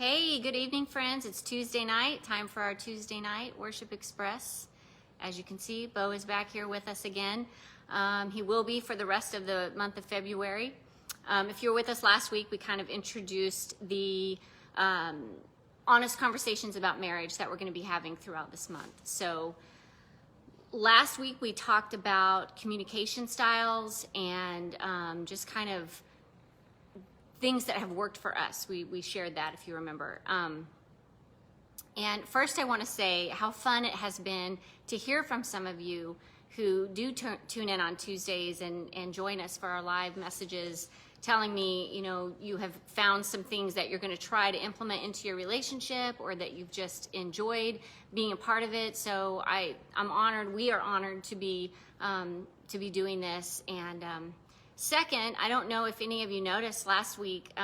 Hey, good evening, friends. It's Tuesday night, time for our Tuesday night Worship Express. As you can see, Bo is back here with us again. He will be for the rest of the month of February. If you were with us last week, we kind of introduced the honest conversations about marriage that we're going to be having throughout this month. So last week we talked about communication styles and just kind of things that have worked for us. We shared that, if you remember. And first I want to say how fun it has been to hear from some of you who do tune in on Tuesdays and join us for our live messages, telling me, you know, you have found some things that you're going to try to implement into your relationship, or that you've just enjoyed being a part of it. So I'm honored. We are honored to be doing this. And second, I don't know if any of you noticed last week,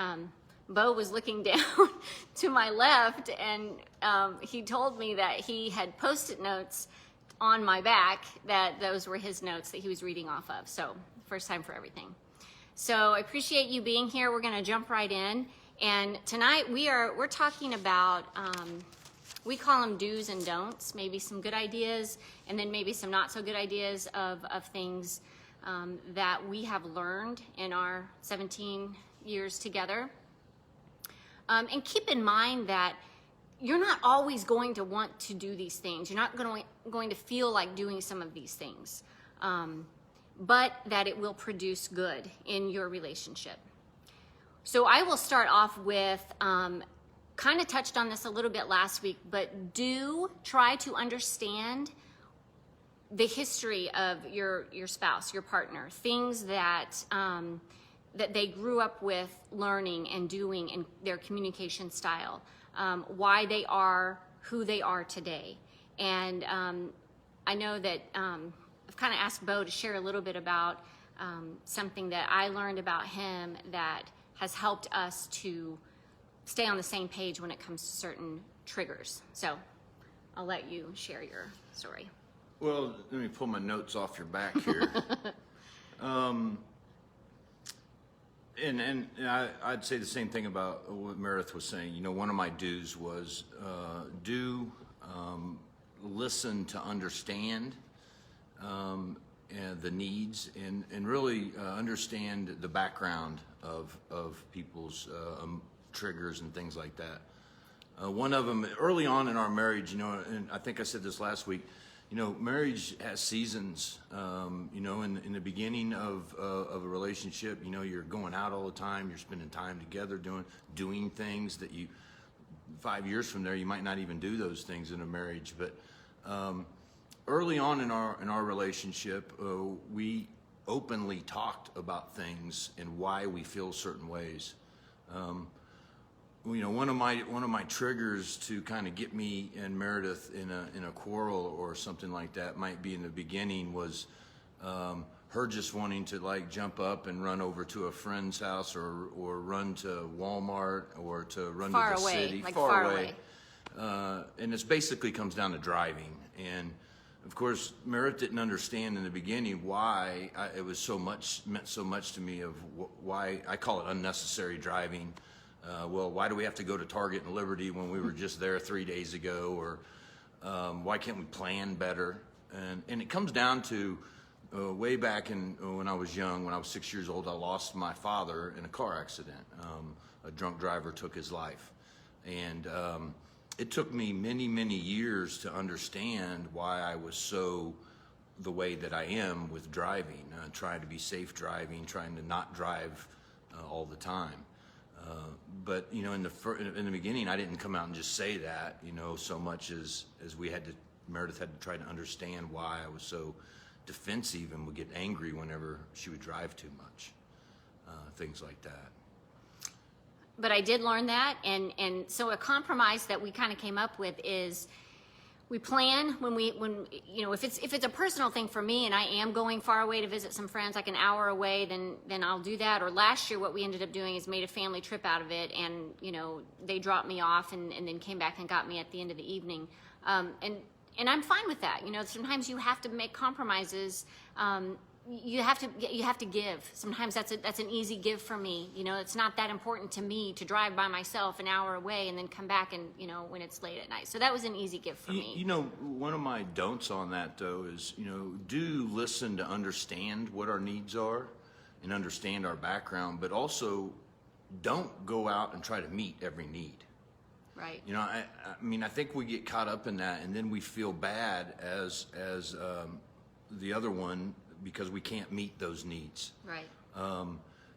Bo was looking down to my left, and he told me that he had Post-it notes on my back, that those were his notes that he was reading off of. So first time for everything. So I appreciate you being here. We're going to jump right in. And tonight we're talking about, we call them do's and don'ts, maybe some good ideas, and then maybe some not so good ideas of things that we have learned in our 17 years together. And keep in mind that you're not always going to want to do these things. You're not going to feel like doing some of these things, but that it will produce good in your relationship. So I will start off with, kind of touched on this a little bit last week, but do try to understand the history of your spouse, your partner, things that that they grew up with learning and doing in their communication style, why they are who they are today. And I know that I've kind of asked Bo to share a little bit about something that I learned about him that has helped us to stay on the same page when it comes to certain triggers. So I'll let you share your story. Well, let me pull my notes off your back here. And I'd say the same thing about what Meredith was saying. You know, one of my do's was listen to understand the needs and really understand the background of people's triggers and things like that. One of them, early on in our marriage, you know, and I think I said this last week, you know, marriage has seasons. You know, in the beginning of a relationship, you know, you're going out all the time, you're spending time together doing things that 5 years from there, you might not even do those things in a marriage. But early on in our relationship, we openly talked about things and why we feel certain ways. You know, one of my triggers to kind of get me and Meredith in a quarrel or something like that might be in the beginning was her just wanting to like jump up and run over to a friend's house or run to Walmart or to run to the city, far away. And it basically comes down to driving. And of course, Meredith didn't understand in the beginning why it was meant so much to me, of why I call it unnecessary driving. Well, why do we have to go to Target and Liberty when we were just there 3 days ago? Or why can't we plan better? And it comes down to way back when I was young, when I was 6 years old, I lost my father in a car accident. A drunk driver took his life. And it took me many, many years to understand why I was so the way that I am with driving, trying to be safe driving, trying to not drive all the time. But you know, in the beginning, I didn't come out and just say that, you know, so much as Meredith had to try to understand why I was so defensive and would get angry whenever she would drive too much, things like that. But I did learn that, and so a compromise that we kind of came up with is we plan when you know, if it's a personal thing for me and I am going far away to visit some friends, like an hour away, then I'll do that. Or last year what we ended up doing is made a family trip out of it, and you know, they dropped me off and then came back and got me at the end of the evening. And I'm fine with that. You know, sometimes you have to make compromises you have to give. Sometimes that's an easy give for me. You know, it's not that important to me to drive by myself an hour away and then come back and, you know, when it's late at night. So that was an easy give for me. You know, one of my don'ts on that though is, you know, do listen to understand what our needs are and understand our background, but also don't go out and try to meet every need. Right. You know, I mean, I think we get caught up in that, and then we feel bad as the other one because we can't meet those needs. Right.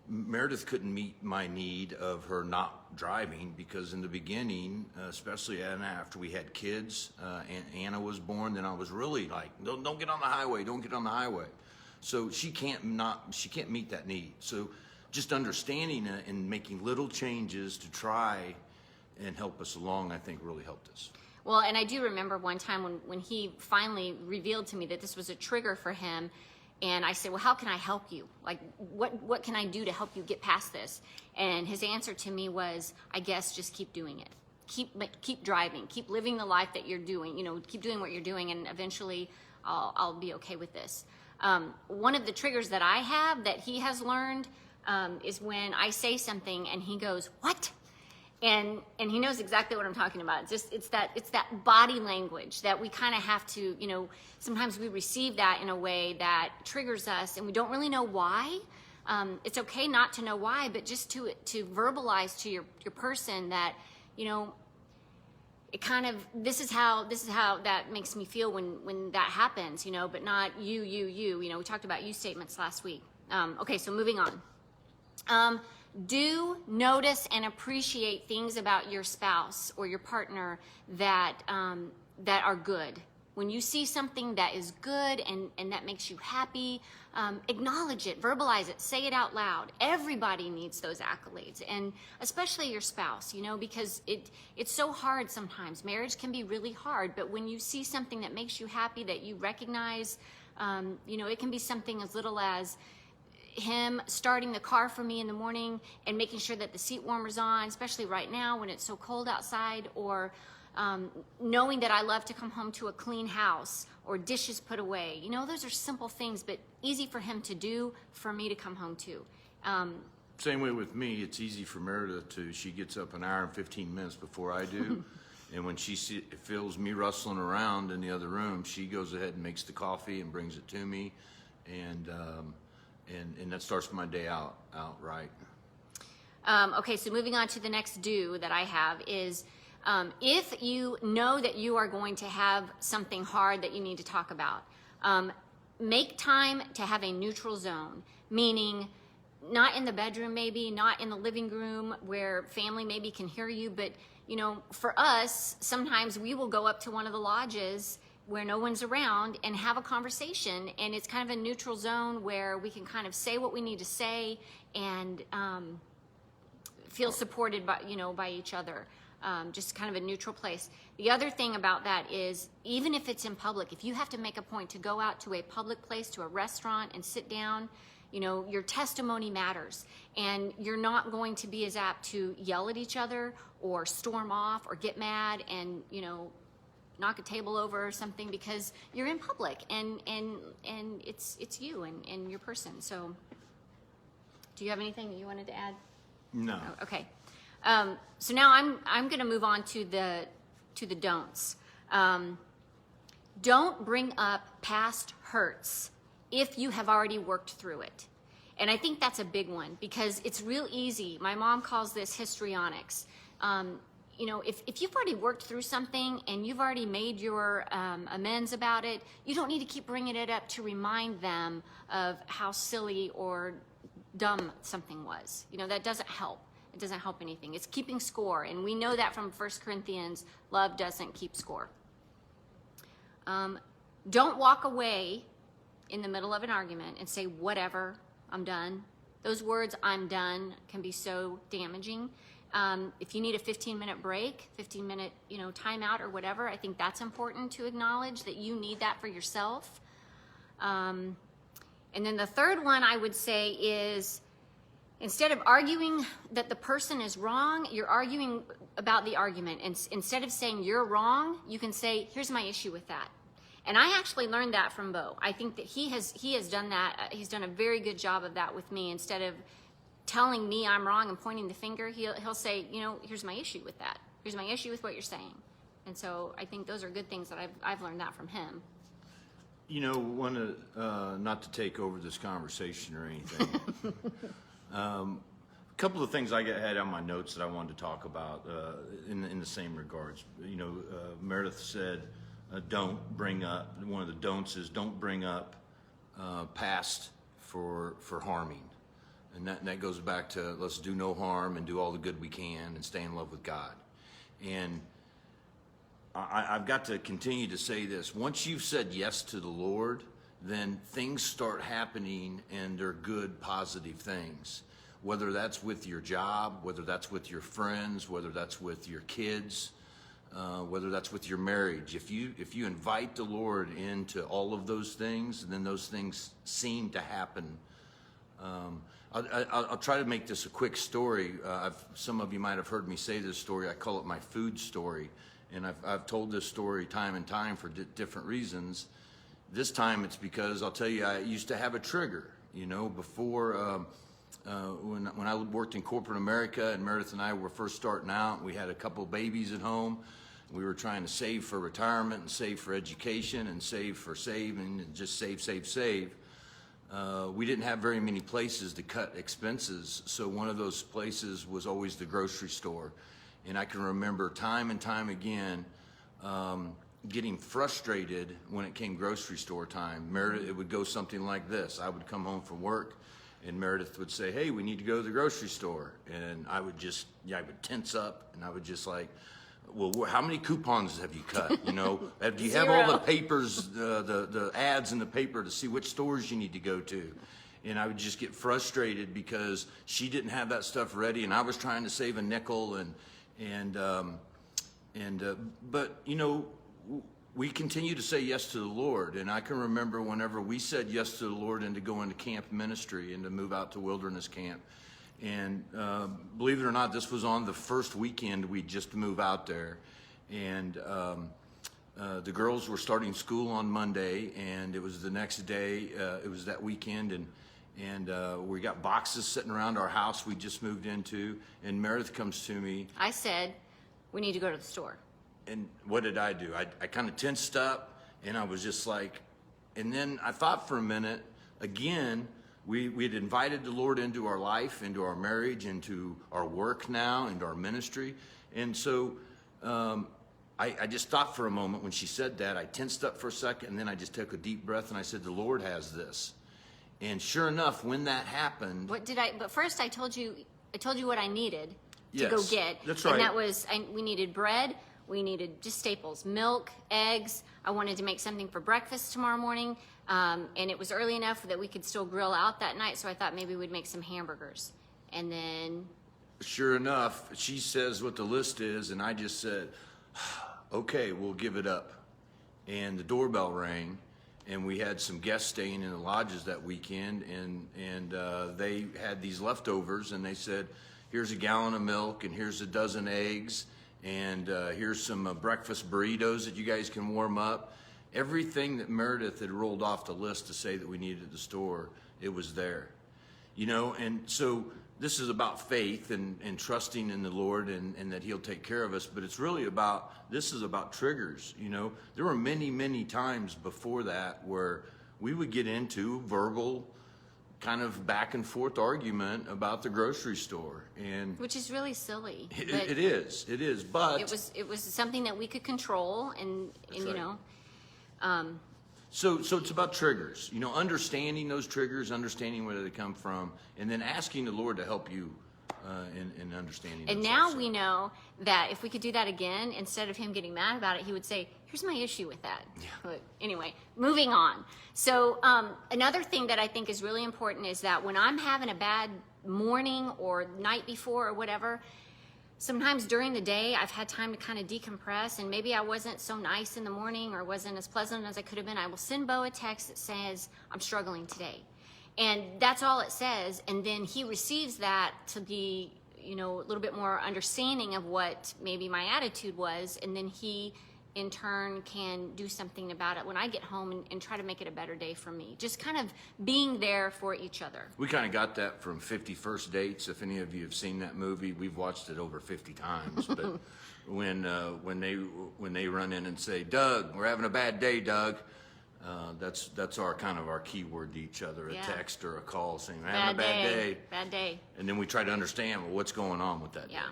Meredith couldn't meet my need of her not driving because in the beginning, especially after we had kids, and Anna was born, then I was really like, don't get on the highway, don't get on the highway. So she can't meet that need. So just understanding it and making little changes to try and help us along, I think really helped us. Well, and I do remember one time when he finally revealed to me that this was a trigger for him, and I said, well, how can I help you? Like, what can I do to help you get past this? And his answer to me was, I guess just keep doing it. Keep driving. Keep living the life that you're doing. You know, keep doing what you're doing, and eventually I'll be okay with this. One of the triggers that I have that he has learned is when I say something and he goes, what? And he knows exactly what I'm talking about. It's that body language that we kind of have to, you know, sometimes we receive that in a way that triggers us and we don't really know why. It's okay not to know why, but just to verbalize to your person that, you know, it kind of, this is how that makes me feel when that happens, you know, but not you, you know, we talked about you statements last week. Okay, so moving on. Do notice and appreciate things about your spouse or your partner that are good. When you see something that is good and that makes you happy, acknowledge it, verbalize it, say it out loud. Everybody needs those accolades, and especially your spouse, you know, because it's so hard sometimes. Marriage can be really hard, but when you see something that makes you happy, that you recognize, you know, it can be something as little as him starting the car for me in the morning and making sure that the seat warmer's on, especially right now when it's so cold outside, or knowing that I love to come home to a clean house or dishes put away. You know, those are simple things, but easy for him to do, for me to come home to. Same way with me. It's easy for Meredith to, she gets up an hour and 15 minutes before I do. And when she feels me rustling around in the other room, she goes ahead and makes the coffee and brings it to me. And that starts my day out right. Okay, so moving on to the next do that I have is, if you know that you are going to have something hard that you need to talk about, make time to have a neutral zone, meaning not in the bedroom maybe, not in the living room where family maybe can hear you, but, you know, for us, sometimes we will go up to one of the lodges where no one's around and have a conversation, and it's kind of a neutral zone where we can kind of say what we need to say and feel supported by, you know, by each other. Just kind of a neutral place. The other thing about that is, even if it's in public, if you have to make a point to go out to a public place, to a restaurant and sit down, you know, your testimony matters, and you're not going to be as apt to yell at each other or storm off or get mad and, you know, knock a table over or something, because you're in public and it's you and your person. So do you have anything that you wanted to add? No. Oh, okay. So now I'm going to move on to the don'ts. Don't bring up past hurts if you have already worked through it. And I think that's a big one, because it's real easy. My mom calls this histrionics. You know, if you've already worked through something and you've already made your amends about it, you don't need to keep bringing it up to remind them of how silly or dumb something was. You know, that doesn't help. It doesn't help anything. It's keeping score, and we know that from 1 Corinthians, love doesn't keep score. Don't walk away in the middle of an argument and say, whatever, I'm done. Those words, I'm done, can be so damaging. If you need a 15-minute break, 15-minute, you know, timeout or whatever, I think that's important to acknowledge that you need that for yourself. And then the third one I would say is, instead of arguing that the person is wrong, you're arguing about the argument. And instead of saying you're wrong, you can say, here's my issue with that. And I actually learned that from Bo. I think that he has done that. He's done a very good job of that with me. Instead of telling me I'm wrong and pointing the finger, he'll say, here's my issue with that. Here's my issue with what you're saying. And so I think those are good things that I've learned that from him. Not to take over this conversation or anything. A couple of things I had on my notes that I wanted to talk about in the same regards. Meredith said, don't bring up, one of the don'ts is don't bring up past for harming. And that goes back to let's do no harm and do all the good we can and stay in love with God. And I've got to continue to say this. Once you've said yes to the Lord, then things start happening and they're good, positive things. Whether that's with your job, whether that's with your friends, whether that's with your kids, whether that's with your marriage. If you invite the Lord into all of those things, then those things seem to happen. I'll try to make this a quick story. Some of you might have heard me say this story. I call it my food story. And I've told this story time and time for different reasons. This time it's because I'll tell you, I used to have a trigger. Before when I worked in corporate America and Meredith and I were first starting out, we had a couple of babies at home. We were trying to save for retirement and save for education and save for saving and just save. We didn't have very many places to cut expenses, so one of those places was always the grocery store. And I can remember time and time again getting frustrated when it came grocery store time. Meredith, it would go something like this. I would come home from work, and Meredith would say, hey, we need to go to the grocery store. And I would I would tense up, and I would just like, well, how many coupons have you cut? Do you have all the papers, the ads in the paper to see which stores you need to go to? And I would just get frustrated because she didn't have that stuff ready, and I was trying to save a nickel, but we continue to say yes to the Lord. And I can remember whenever we said yes to the Lord and to go into camp ministry and to move out to wilderness camp. And believe it or not, this was on the first weekend we just moved out there. And the girls were starting school on Monday, and it was the next day. It was that weekend, and we got boxes sitting around our house we just moved into. And Meredith comes to me. I said, we need to go to the store. And what did I do? I kind of tensed up, and I was just like, and then I thought for a minute, again, we had invited the Lord into our life, into our marriage, into our work now, into our ministry. And so I just thought for a moment when she said that. I tensed up for a second, and then I just took a deep breath, and I said, the Lord has this. And sure enough, when that happened... But first I told you what I needed to yes, go get. That's right. And that was, we needed bread, we needed just staples, milk, eggs. I wanted to make something for breakfast tomorrow morning. And it was early enough that we could still grill out that night, so I thought maybe we'd make some hamburgers. And then... Sure enough, she says what the list is, and I just said, okay, we'll give it up. And the doorbell rang, and we had some guests staying in the lodges that weekend, and they had these leftovers, and they said, here's a gallon of milk, and here's a dozen eggs, and here's some breakfast burritos that you guys can warm up. Everything that Meredith had rolled off the list to say that we needed at the store, it was there. And so this is about faith and trusting in the Lord and that He'll take care of us, but it's really this is about triggers. There were many, many times before that where we would get into verbal kind of back and forth argument about the grocery store, and which is really silly. It is, but it was something that we could control, and right. So it's about triggers, understanding those triggers, understanding where they come from, and then asking the Lord to help you in understanding. And now also, we know that if we could do that again, instead of Him getting mad about it, He would say, here's my issue with that. Yeah. But anyway, moving on. So another thing that I think is really important is that when I'm having a bad morning or night before or whatever, sometimes during the day I've had time to kind of decompress, and maybe I wasn't so nice in the morning or wasn't as pleasant as I could have been. I will send Bo a text that says, I'm struggling today. And that's all it says. And then he receives that to be, a little bit more understanding of what maybe my attitude was. And then he in turn can do something about it when I get home and try to make it a better day for me. Just kind of being there for each other. We kind of got that from 50 First Dates. If any of you have seen that movie, we've watched it over 50 times. But when they run in and say, "Doug, we're having a bad day, Doug," that's our kind of our keyword to each other, a text or a call saying, "We're having a bad day. Bad day." And then we try to understand, well, what's going on with that day. Yeah.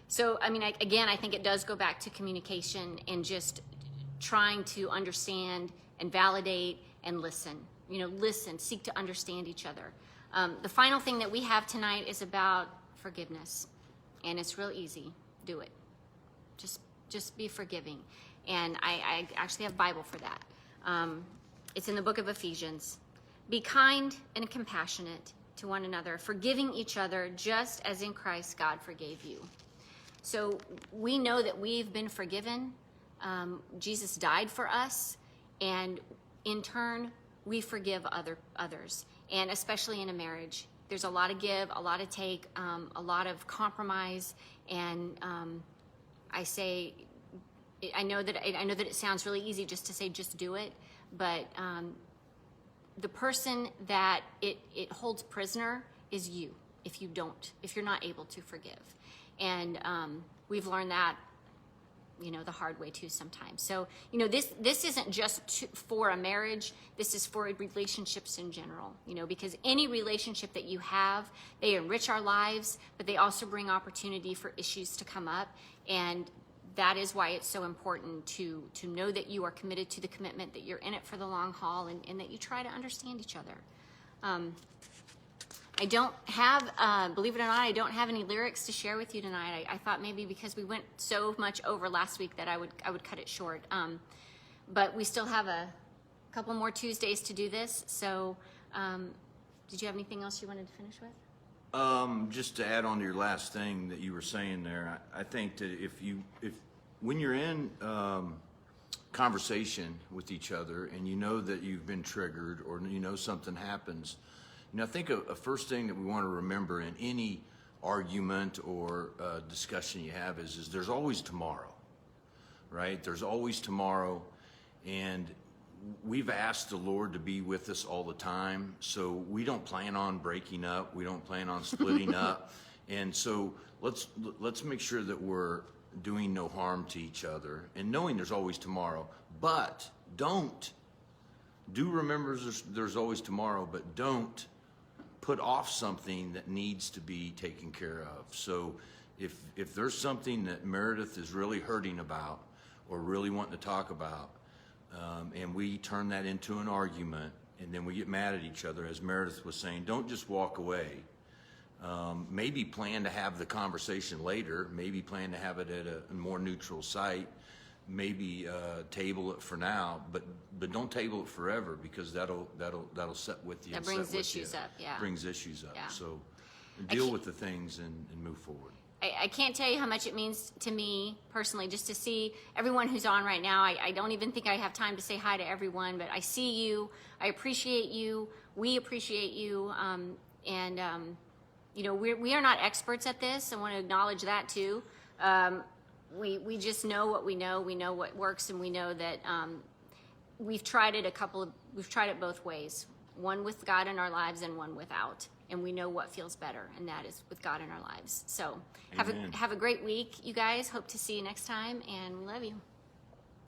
So, I mean, again, I think it does go back to communication and just trying to understand and validate and listen. Listen, seek to understand each other. The final thing that we have tonight is about forgiveness. And it's real easy. Do it. Just be forgiving. And I actually have Bible for that. It's in the book of Ephesians. Be kind and compassionate to one another, forgiving each other just as in Christ God forgave you. So we know that we've been forgiven. Jesus died for us, and in turn, we forgive others, and especially in a marriage. There's a lot of give, a lot of take, a lot of compromise, and I know that it sounds really easy just to say just do it, but the person that it holds prisoner is you if you're not able to forgive. And we've learned that, the hard way too sometimes. So, this isn't just for a marriage. This is for relationships in general, because any relationship that you have, they enrich our lives, but they also bring opportunity for issues to come up. And that is why it's so important to know that you are committed to the commitment, that you're in it for the long haul, and that you try to understand each other. I don't have, believe it or not, I don't have any lyrics to share with you tonight. I thought maybe because we went so much over last week that I would cut it short. But we still have a couple more Tuesdays to do this. So did you have anything else you wanted to finish with? Just to add on to your last thing that you were saying there, I think that when you're in conversation with each other and you know that you've been triggered or something happens, I think a first thing that we want to remember in any argument or discussion you have is there's always tomorrow, right? There's always tomorrow, and we've asked the Lord to be with us all the time, so we don't plan on breaking up. We don't plan on splitting up, and so let's make sure that we're doing no harm to each other and knowing there's always tomorrow. But do remember there's always tomorrow, but don't put off something that needs to be taken care of. So if there's something that Meredith is really hurting about or really wanting to talk about, and we turn that into an argument and then we get mad at each other, as Meredith was saying, don't just walk away. Maybe plan to have the conversation later, maybe plan to have it at a more neutral site, maybe table it for now, but don't table it forever, because that'll set with you. That brings issues up, yeah. Brings issues up. Yeah. So deal with the things and move forward. I can't tell you how much it means to me personally just to see everyone who's on right now. I don't even think I have time to say hi to everyone, but I see you. I appreciate you. We appreciate you. We are not experts at this. I want to acknowledge that too. We just know what we know. We know what works, and we know that we've tried it both ways. One with God in our lives and one without. And we know what feels better, and that is with God in our lives. So have a great week, you guys. Hope to see you next time, and we love you.